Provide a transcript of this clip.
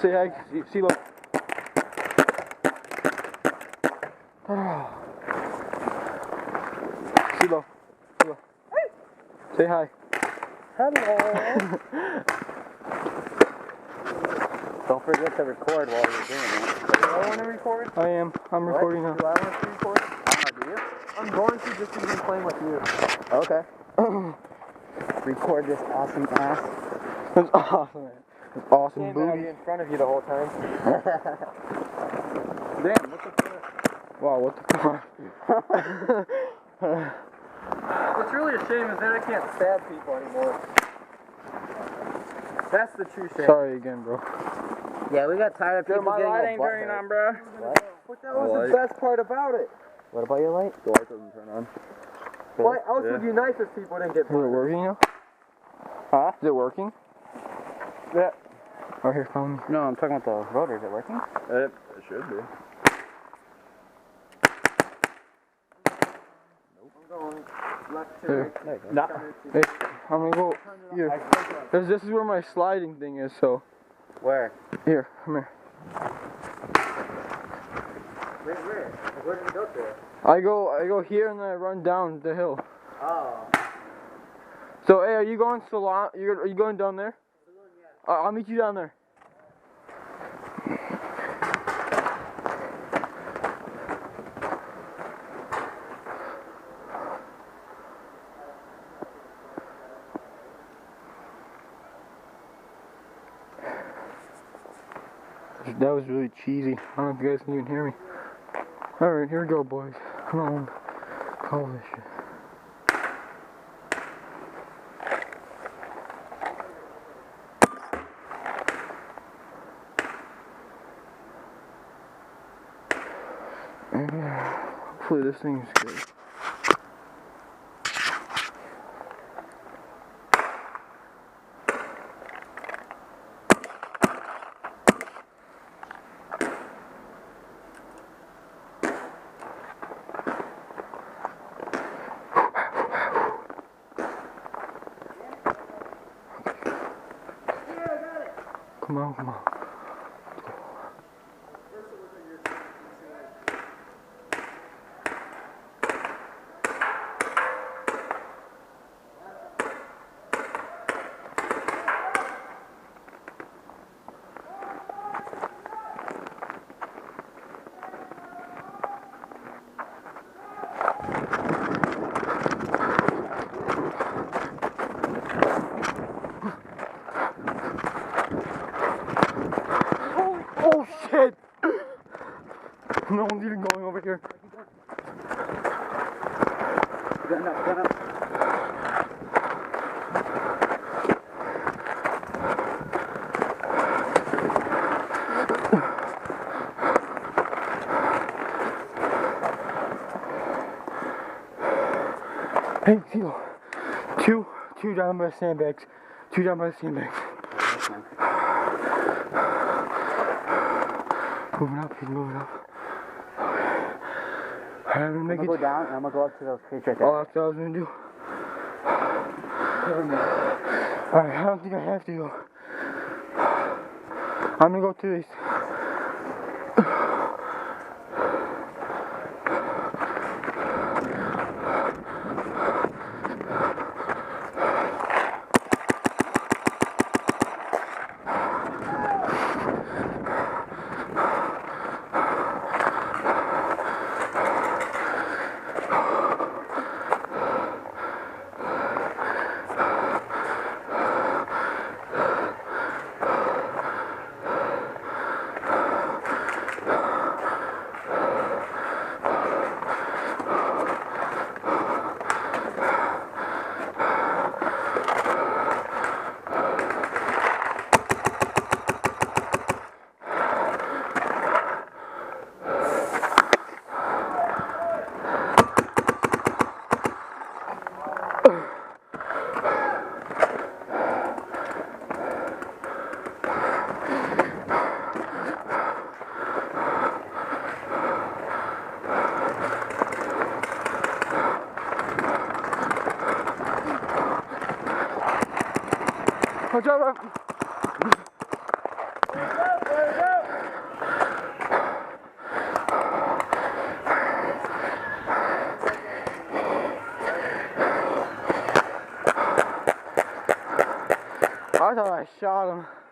Say hi, CeeLo. CeeLo. Say hi. Hello. Don't forget to record while you're doing it. Do I want to record? I am. I'm recording now. Do I want to record? Do you? I'm going to just even playing with you. Okay. Record this awesome ass. That's awesome, man. That's awesome booty. I'll be in front of you the whole time. Damn, what the fuck? Wow, what the fuck? What's really a shame is that I can't stab people anymore. That's the true shame. Sorry again, bro. Yeah, we got tired of people my getting light a ain't butt turning hurt. on, bro. What? But that was the best part about it. What about your light? The light doesn't turn on. Well, else would be nice if people didn't get Is it working now? Huh? Is it working? Yeah. Oh, here, follow me. No, I'm talking about the rotor. Is it working? It should be. I'm going left to Here. right. Nah. Hey, I'm gonna go here. This is where my sliding thing is, so. Where? Here, come here. Where? Where did you go to? I go here and then I run down the hill. Oh. So, hey, are you going salon? Are you going down there? I'll meet you down there. That was really cheesy. I don't know if you guys can even hear me. Alright, here we go, boys. Come on. Call this shit. Hopefully this thing is good. Come on, come on. Oh shit! No one's even going over here. Gun up. Hey, CeeLo. Two down by the sandbags. Two down by the sandbags. Moving up, he's moving up. Alright, I'm gonna make I'm it. gonna go down and I'm gonna go up to those trees right there. Oh, that's what I was gonna do. Alright, I don't think I have to go. I'm gonna go to these. Watch out, I thought I shot him.